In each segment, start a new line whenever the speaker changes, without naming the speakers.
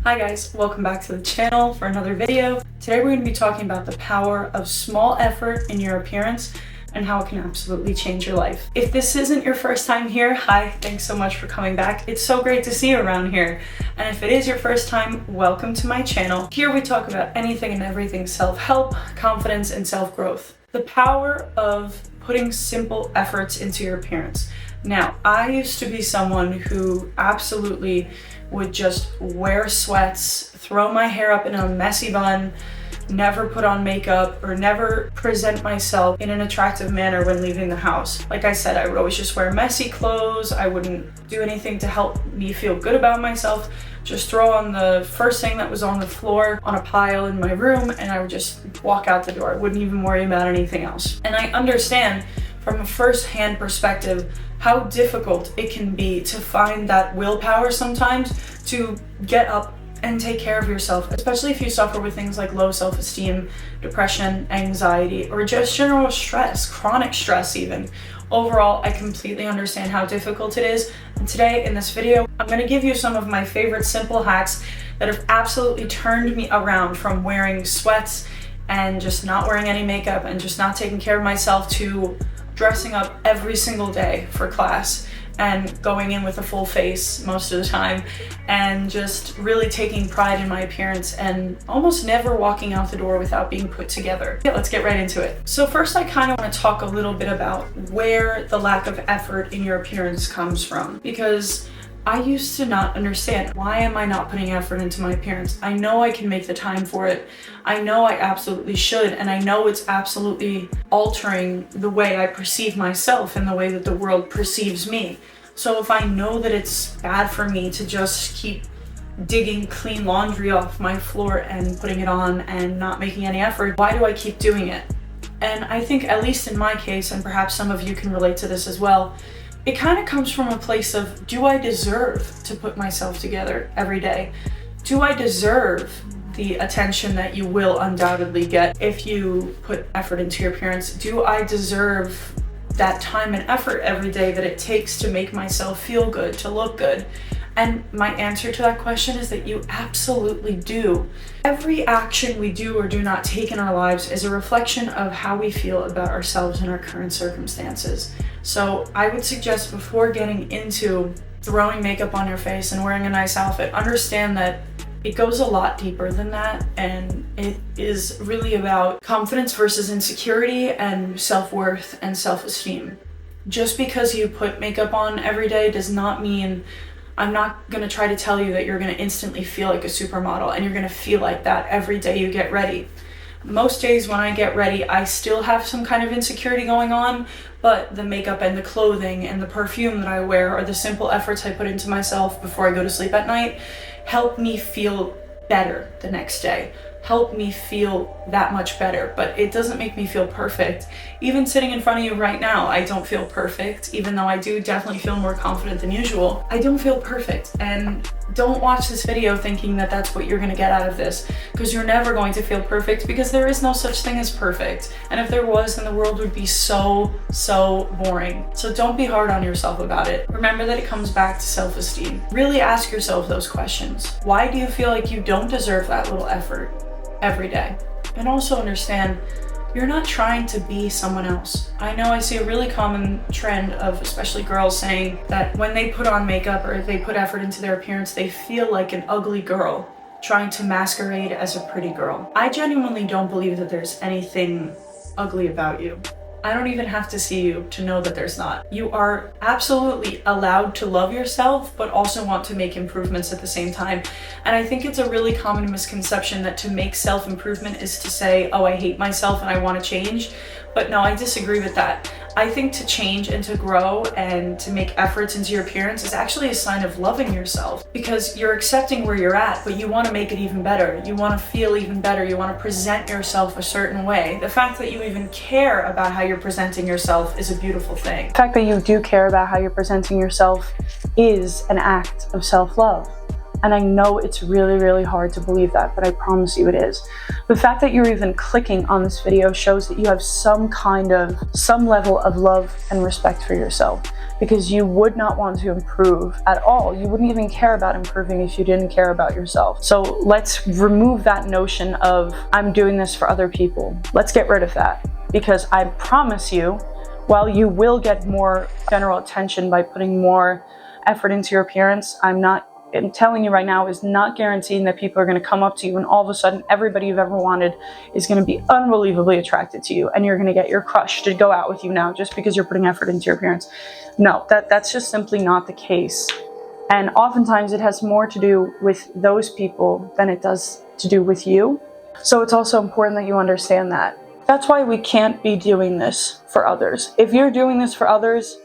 Hi guys, welcome back to the channel for another video. Today we're going to be talking about the power of small effort in your appearance and how it can absolutely change your life. If this isn't your first time here, hi, thanks so much for coming back. It's so great to see you around here. And if it is your first time, welcome to my channel. Here we talk about anything and everything self-help, confidence, and self-growth. The power of putting simple efforts into your appearance. Now, I used to be someone who absolutely would just wear sweats, throw my hair up in a messy bun, never put on makeup, or never present myself in an attractive manner when leaving the house. Like I said, I would always just wear messy clothes. I wouldn't do anything to help me feel good about myself. Just throw on the first thing that was on the floor on a pile in my room, and I would just walk out the door. I wouldn't even worry about anything else. And I understand from a first-hand perspective how difficult it can be to find that willpower sometimes to get up and take care of yourself, especially if you suffer with things like low self-esteem, depression, anxiety, or just general stress, chronic stress even. Overall, I completely understand how difficult it is, and today in this video, I'm going to give you some of my favorite simple hacks that have absolutely turned me around from wearing sweats and just not wearing any makeup and just not taking care of myself to dressing up every single day for class and going in with a full face most of the time and just really taking pride in my appearance and almost never walking out the door without being put together. Yeah, let's get right into it. So first, I kind of want to talk a little bit about where the lack of effort in your appearance comes from, because I used to not understand, why am I not putting effort into my appearance? I know I can make the time for it. I know I absolutely should, and I know it's absolutely altering the way I perceive myself and the way that the world perceives me. So if I know that it's bad for me to just keep digging clean laundry off my floor and putting it on and not making any effort, why do I keep doing it? And I think, at least in my case, and perhaps some of you can relate to this as well, it kind of comes from a place of, do I deserve to put myself together every day? Do I deserve the attention that you will undoubtedly get if you put effort into your appearance? Do I deserve that time and effort every day that it takes to make myself feel good, to look good? And my answer to that question is that you absolutely do. Every action we do or do not take in our lives is a reflection of how we feel about ourselves and our current circumstances. So I would suggest, before getting into throwing makeup on your face and wearing a nice outfit, understand that it goes a lot deeper than that, and it is really about confidence versus insecurity and self-worth and self-esteem. Just because you put makeup on every day does not mean, I'm not going to try to tell you that you're going to instantly feel like a supermodel and you're going to feel like that every day you get ready. Most days when I get ready, I still have some kind of insecurity going on, but the makeup and the clothing and the perfume that I wear, or the simple efforts I put into myself before I go to sleep at night, help me feel better the next day. Help me feel that much better, but it doesn't make me feel perfect. Even sitting in front of you right now, I don't feel perfect, even though I do definitely feel more confident than usual. I don't feel perfect, and don't watch this video thinking that that's what you're gonna get out of this, because you're never going to feel perfect, because there is no such thing as perfect. And if there was, then the world would be so boring. So don't be hard on yourself about it. Remember that it comes back to self-esteem. Really ask yourself those questions. Why do you feel like you don't deserve that little effort every day? And also understand, you're not trying to be someone else. I know I see a really common trend of especially girls saying that when they put on makeup or they put effort into their appearance, they feel like an ugly girl trying to masquerade as a pretty girl. I genuinely don't believe that there's anything ugly about you. I don't even have to see you to know that there's not. You are absolutely allowed to love yourself, but also want to make improvements at the same time. And I think it's a really common misconception that to make self-improvement is to say, oh, I hate myself and I want to change. But no, I disagree with that. I think to change and to grow and to make efforts into your appearance is actually a sign of loving yourself, because you're accepting where you're at, but you want to make it even better. You want to feel even better. You want to present yourself a certain way. The fact that you even care about how you're presenting yourself is a beautiful thing. The fact that you do care about how you're presenting yourself is an act of self-love. And I know it's really hard to believe that, but I promise you it is. The fact that you're even clicking on this video shows that you have some level of love and respect for yourself. because you would not want to improve at all. You wouldn't even care about improving if you didn't care about yourself. So let's remove that notion of I'm doing this for other people. Let's get rid of that, because I promise you, while you will get more general attention by putting more effort into your appearance, I'm telling you right now, is not guaranteeing that people are going to come up to you and all of a sudden everybody you've ever wanted is going to be unbelievably attracted to you and you're going to get your crush to go out with you now just because you're putting effort into your appearance. No, that's just simply not the case. And oftentimes it has more to do with those people than it does to do with you. So it's also important that you understand that. That's why we can't be doing this for others. If you're doing this for others,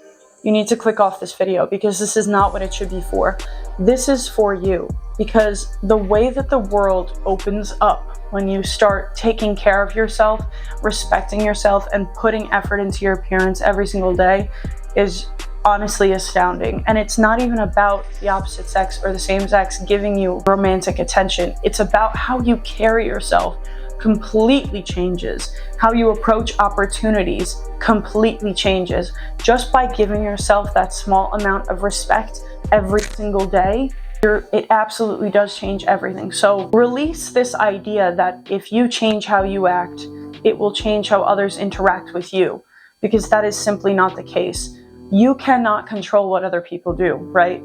you need to click off this video, because this is not what it should be for. This is for you, because the way that the world opens up when you start taking care of yourself, respecting yourself, and putting effort into your appearance every single day is honestly astounding. And it's not even about the opposite sex or the same sex giving you romantic attention. It's about how you carry yourself completely changes. How you approach opportunities completely changes. Just by giving yourself that small amount of respect every single day, it absolutely does change everything. So release this idea that if you change how you act, it will change how others interact with you, because that is simply not the case. You cannot control what other people do, right?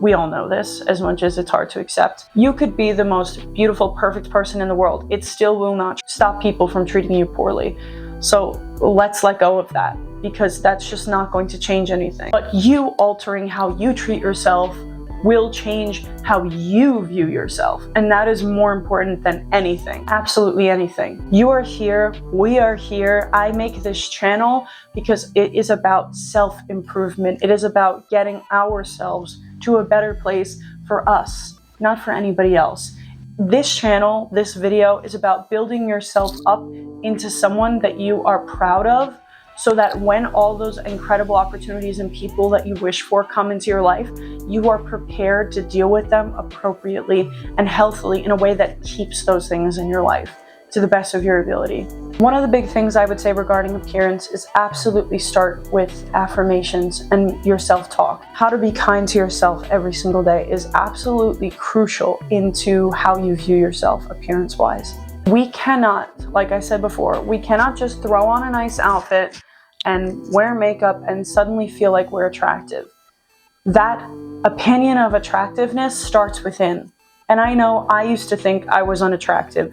We all know this, as much as it's hard to accept. You could be the most beautiful, perfect person in the world. It still will not stop people from treating you poorly. So let's let go of that, because that's just not going to change anything. But you altering how you treat yourself will change how you view yourself. And that is more important than anything, absolutely anything. You are here, we are here. I make this channel because it is about self-improvement. It is about getting ourselves to a better place for us, not for anybody else. This channel, this video is about building yourself up into someone that you are proud of, so that when all those incredible opportunities and people that you wish for come into your life, you are prepared to deal with them appropriately and healthily in a way that keeps those things in your life to the best of your ability. One of the big things I would say regarding appearance is absolutely start with affirmations and your self-talk. How to be kind to yourself every single day is absolutely crucial into how you view yourself appearance-wise. We cannot, like I said before, we cannot just throw on a nice outfit and wear makeup and suddenly feel like we're attractive. That opinion of attractiveness starts within. And I know I used to think I was unattractive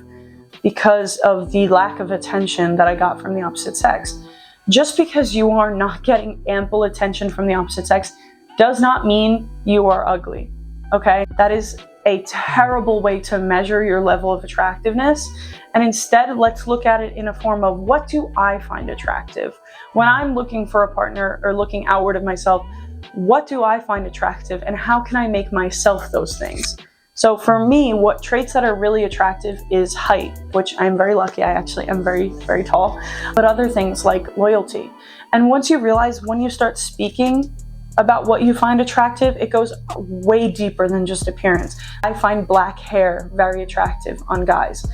because of the lack of attention that I got from the opposite sex. Just because you are not getting ample attention from the opposite sex does not mean you are ugly, okay? That is a terrible way to measure your level of attractiveness. And instead, let's look at it in a form of, what do I find attractive? When I'm looking for a partner or looking outward of myself, what do I find attractive and how can I make myself those things? So for me, what traits that are really attractive is height, which I'm very lucky. I actually am very, very tall, but other things like loyalty. And once you realize, when you start speaking about what you find attractive, it goes way deeper than just appearance. I find black hair very attractive on guys,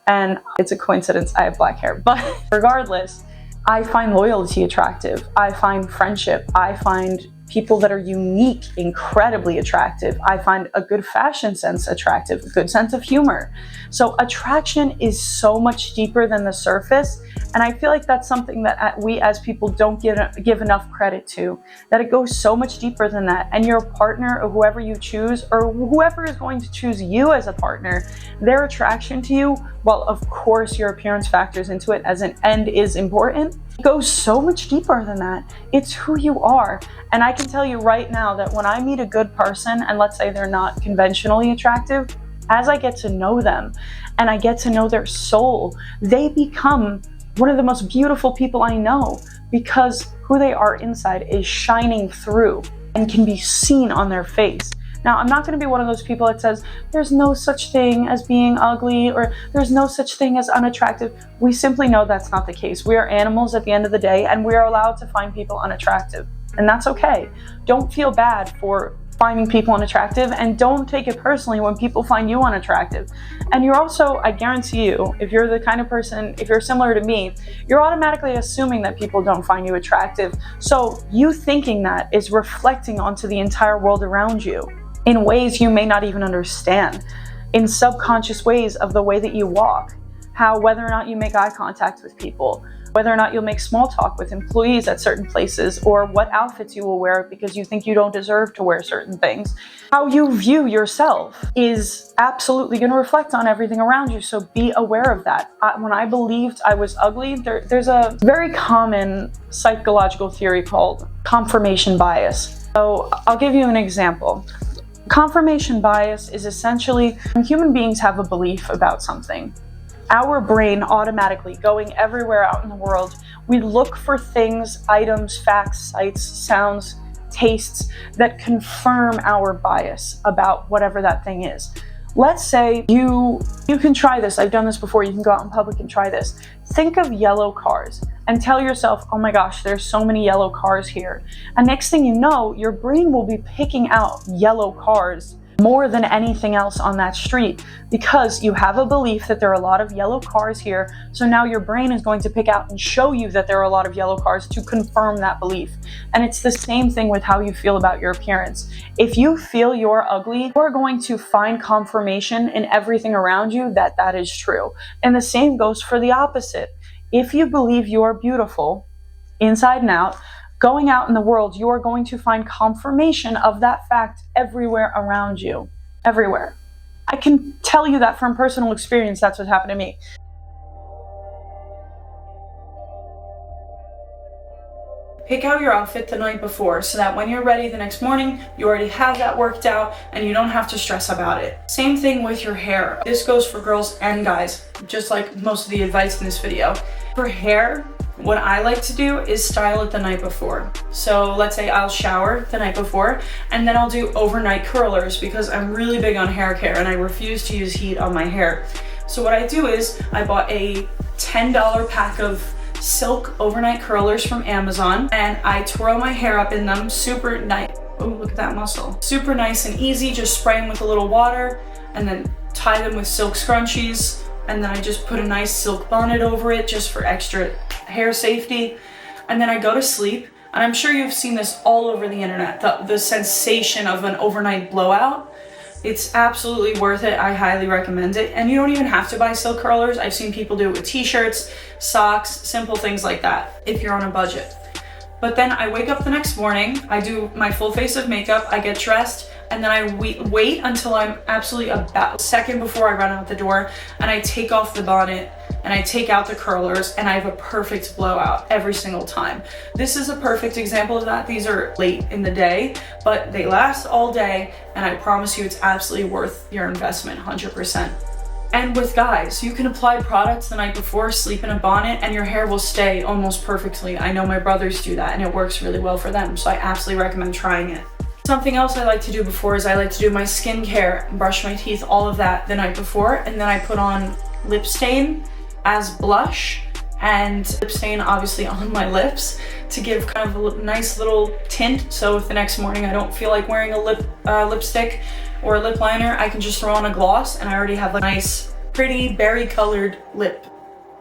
and it's a coincidence I have black hair, but regardless, I find loyalty attractive. I find friendship. I find people that are unique incredibly attractive. I find a good fashion sense attractive, a good sense of humor. So attraction is so much deeper than the surface. And I feel like that's something that we as people don't give enough credit to, that it goes so much deeper than that. And your partner, or whoever you choose, or whoever is going to choose you as a partner, their attraction to you, while of course your appearance factors into it as an end is important, it goes so much deeper than that. It's who you are. And I can tell you right now that when I meet a good person, and let's say they're not conventionally attractive, as I get to know them and I get to know their soul, they become one of the most beautiful people I know, because who they are inside is shining through and can be seen on their face. Now, I'm not going to be one of those people that says there's no such thing as being ugly or there's no such thing as unattractive. We simply know that's not the case. We are animals at the end of the day, and we are allowed to find people unattractive, and that's okay. Don't feel bad for finding people unattractive, and don't take it personally when people find you unattractive. And you're also, I guarantee you, if you're the kind of person, if you're similar to me, you're automatically assuming that people don't find you attractive. So you thinking that is reflecting onto the entire world around you in ways you may not even understand, in subconscious ways of the way that you walk, how whether or not you make eye contact with people, whether or not you'll make small talk with employees at certain places, or what outfits you will wear because you think you don't deserve to wear certain things. How you view yourself is absolutely going to reflect on everything around you, so be aware of that. When I believed I was ugly, there's a very common psychological theory called confirmation bias. So I'll give you an example. Confirmation bias is essentially when human beings have a belief about something, our brain automatically, going everywhere out in the world, we look for things, items, facts, sights, sounds, tastes that confirm our bias about whatever that thing is. Let's say you can try this. I've done this before. You can go out in public and try this. Think of yellow cars and tell yourself, oh my gosh, there's so many yellow cars here. And next thing you know, your brain will be picking out yellow cars more than anything else on that street, because you have a belief that there are a lot of yellow cars here. So now your brain is going to pick out and show you that there are a lot of yellow cars to confirm that belief. And it's the same thing with how you feel about your appearance. If you feel you're ugly, you're going to find confirmation in everything around you that that is true. And the same goes for the opposite. If you believe you're beautiful inside and out, going out in the world, you are going to find confirmation of that fact everywhere around you. Everywhere. I can tell you that from personal experience, that's what happened to me. Pick out your outfit the night before so that when you're ready the next morning, you already have that worked out and you don't have to stress about it. Same thing with your hair. This goes for girls and guys, just like most of the advice in this video. For hair, what I like to do is style it the night before. So let's say I'll shower the night before and then I'll do overnight curlers because I'm really big on hair care and I refuse to use heat on my hair. So what I do is I bought a $10 pack of silk overnight curlers from Amazon and I twirl my hair up in them super nice. Oh, look at that muscle. Super nice and easy. Just spray them with a little water and then tie them with silk scrunchies. And then I just put a nice silk bonnet over it just for extra hair safety. And then I go to sleep. And I'm sure you've seen this all over the internet, the sensation of an overnight blowout. It's absolutely worth it. I highly recommend it. And you don't even have to buy silk curlers. I've seen people do it with t-shirts, socks, simple things like that if you're on a budget. But then I wake up the next morning, I do my full face of makeup, I get dressed, and then I wait until I'm absolutely about a second before I run out the door, and I take off the bonnet, and I take out the curlers, and I have a perfect blowout every single time. This is a perfect example of that. These are late in the day, but they last all day, and I promise you it's absolutely worth your investment, 100%. And with guys, you can apply products the night before, sleep in a bonnet, and your hair will stay almost perfectly. I know my brothers do that, and it works really well for them, so I absolutely recommend trying it. Something else I like to do before is I like to do my skincare, brush my teeth, all of that the night before, and then I put on lip stain as blush, and lip stain obviously on my lips to give kind of a nice little tint, so if the next morning I don't feel like wearing a lipstick or a lip liner, I can just throw on a gloss and I already have a nice, pretty berry colored lip.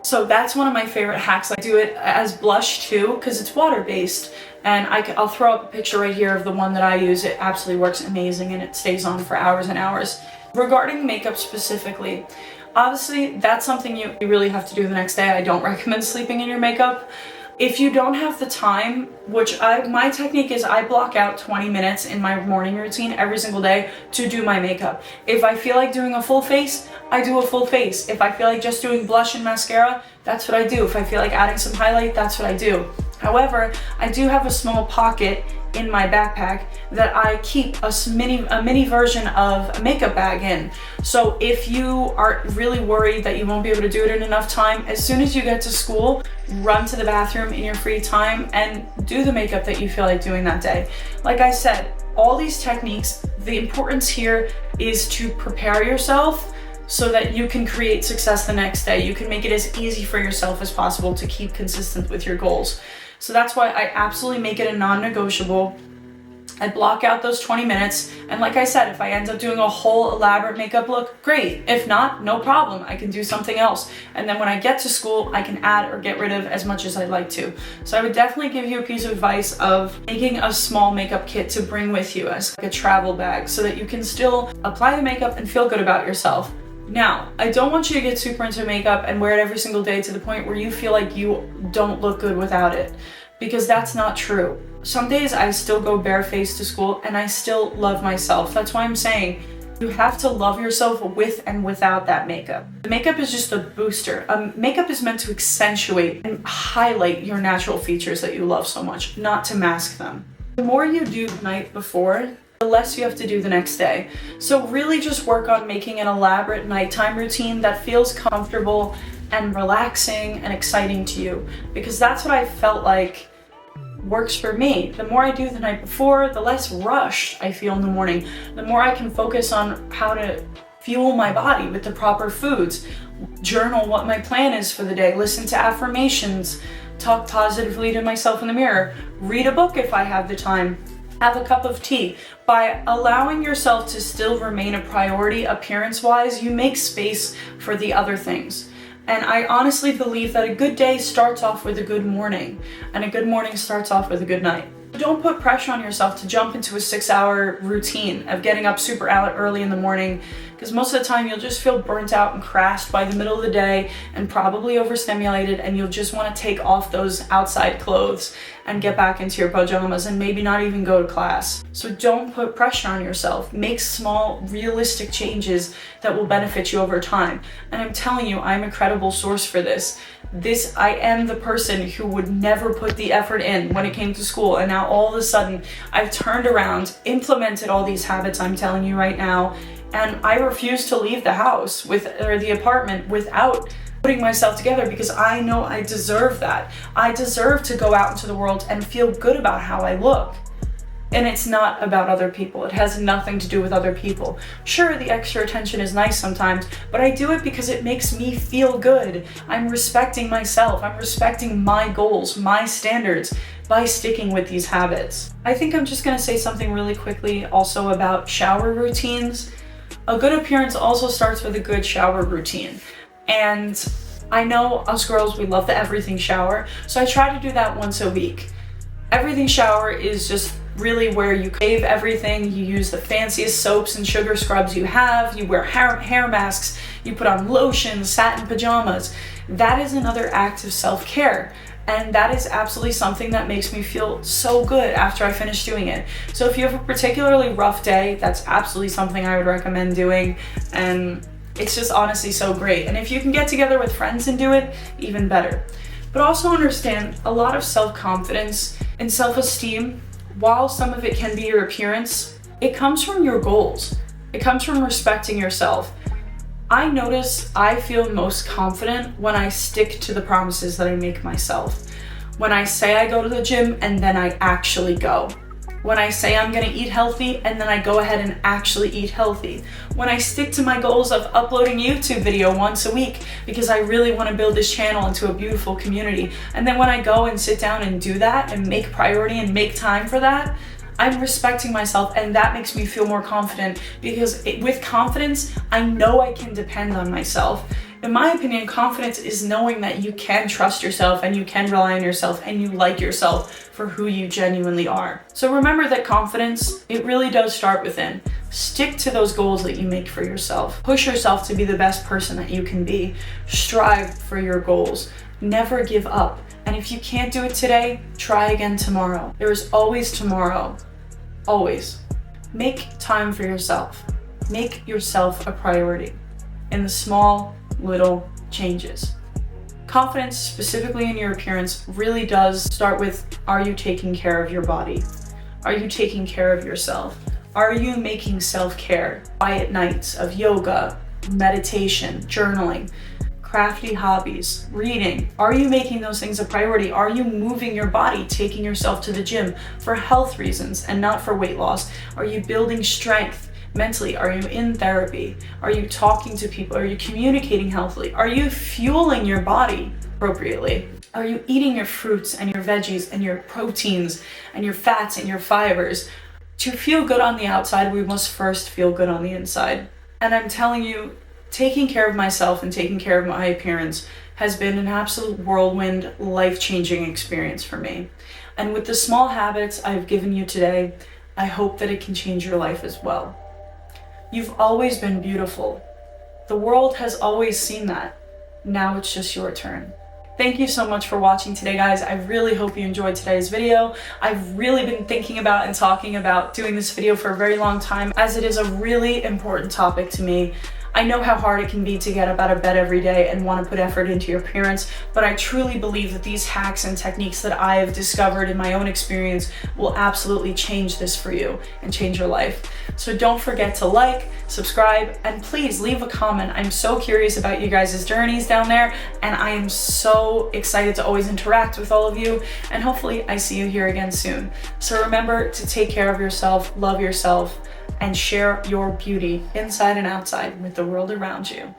So that's one of my favorite hacks. I do it as blush too, because it's water-based. And I'll throw up a picture right here of the one that I use. It absolutely works amazing and it stays on for hours and hours. Regarding makeup specifically, obviously that's something you really have to do the next day. I don't recommend sleeping in your makeup. If you don't have the time, which my technique is I block out 20 minutes in my morning routine every single day to do my makeup. If I feel like doing a full face, I do a full face. If I feel like just doing blush and mascara, that's what I do. If I feel like adding some highlight, that's what I do. However, I do have a small pocket in my backpack that I keep a mini version of a makeup bag in. So if you are really worried that you won't be able to do it in enough time, as soon as you get to school, run to the bathroom in your free time and do the makeup that you feel like doing that day. Like I said, all these techniques, the importance here is to prepare yourself so that you can create success the next day. You can make it as easy for yourself as possible to keep consistent with your goals. So that's why I absolutely make it a non-negotiable. I block out those 20 minutes, and like I said, if I end up doing a whole elaborate makeup look, great. If not, no problem. I can do something else. And then when I get to school, I can add or get rid of as much as I'd like to. So I would definitely give you a piece of advice of making a small makeup kit to bring with you as like a travel bag so that you can still apply the makeup and feel good about yourself. Now, I don't want you to get super into makeup and wear it every single day to the point where you feel like you don't look good without it, because that's not true. Some days I still go barefaced to school and I still love myself. That's why I'm saying you have to love yourself with and without that makeup. The makeup is just a booster. Makeup is meant to accentuate and highlight your natural features that you love so much, not to mask them. The more you do the night before, the less you have to do the next day. So really just work on making an elaborate nighttime routine that feels comfortable and relaxing and exciting to you, because that's what I felt like works for me. The more I do the night before, the less rushed I feel in the morning. The more I can focus on how to fuel my body with the proper foods, journal what my plan is for the day, listen to affirmations, talk positively to myself in the mirror, read a book if I have the time, have a cup of tea. By allowing yourself to still remain a priority appearance-wise, you make space for the other things. And I honestly believe that a good day starts off with a good morning, and a good morning starts off with a good night. Don't put pressure on yourself to jump into a 6-hour routine of getting up super early in the morning, because most of the time you'll just feel burnt out and crashed by the middle of the day and probably overstimulated, and you'll just want to take off those outside clothes and get back into your pajamas and maybe not even go to class. So don't put pressure on yourself. Make small, realistic changes that will benefit you over time. And I'm telling you, I'm a credible source for this. I am the person who would never put the effort in when it came to school, and now all of a sudden I've turned around, implemented all these habits I'm telling you right now, and I refuse to leave the house or the apartment without putting myself together, because I know I deserve that. I deserve to go out into the world and feel good about how I look. And it's not about other people. It has nothing to do with other people. Sure, the extra attention is nice sometimes, but I do it because it makes me feel good. I'm respecting myself. I'm respecting my goals, my standards by sticking with these habits. I think I'm just gonna say something really quickly also about shower routines. A good appearance also starts with a good shower routine. And I know us girls, we love the everything shower, so I try to do that once a week. Everything shower is just really where you save everything. You use the fanciest soaps and sugar scrubs you have, you wear hair masks, you put on lotion, satin pajamas. That is another act of self-care. And that is absolutely something that makes me feel so good after I finish doing it. So if you have a particularly rough day, that's absolutely something I would recommend doing. And it's just honestly so great. And if you can get together with friends and do it, even better. But also understand a lot of self-confidence and self-esteem, while some of it can be your appearance, it comes from your goals. It comes from respecting yourself. I notice I feel most confident when I stick to the promises that I make myself. When I say I go to the gym and then I actually go. When I say I'm gonna eat healthy and then I go ahead and actually eat healthy. When I stick to my goals of uploading a YouTube video once a week because I really wanna build this channel into a beautiful community. And then when I go and sit down and do that and make priority and make time for that, I'm respecting myself, and that makes me feel more confident, because with confidence, I know I can depend on myself. In my opinion, confidence is knowing that you can trust yourself and you can rely on yourself and you like yourself for who you genuinely are. So remember that confidence, it really does start within. Stick to those goals that you make for yourself. Push yourself to be the best person that you can be. Strive for your goals. Never give up. And if you can't do it today, try again tomorrow. There is always tomorrow. Always. Make time for yourself. Make yourself a priority in the small, little changes. Confidence, specifically in your appearance, really does start with, are you taking care of your body? Are you taking care of yourself? Are you making self-care? Quiet nights of yoga, meditation, journaling, crafty hobbies, reading. Are you making those things a priority? Are you moving your body, taking yourself to the gym for health reasons and not for weight loss? Are you building strength mentally? Are you in therapy? Are you talking to people? Are you communicating healthily? Are you fueling your body appropriately? Are you eating your fruits and your veggies and your proteins and your fats and your fibers? To feel good on the outside, we must first feel good on the inside. And I'm telling you, taking care of myself and taking care of my appearance has been an absolute whirlwind, life-changing experience for me. And with the small habits I've given you today, I hope that it can change your life as well. You've always been beautiful. The world has always seen that. Now it's just your turn. Thank you so much for watching today, guys. I really hope you enjoyed today's video. I've really been thinking about and talking about doing this video for a very long time, as it is a really important topic to me. I know how hard it can be to get up out of bed every day and want to put effort into your appearance, but I truly believe that these hacks and techniques that I have discovered in my own experience will absolutely change this for you and change your life. So don't forget to like, subscribe, and please leave a comment. I'm so curious about you guys' journeys down there, and I am so excited to always interact with all of you, and hopefully I see you here again soon. So remember to take care of yourself, love yourself, and share your beauty inside and outside with the world around you.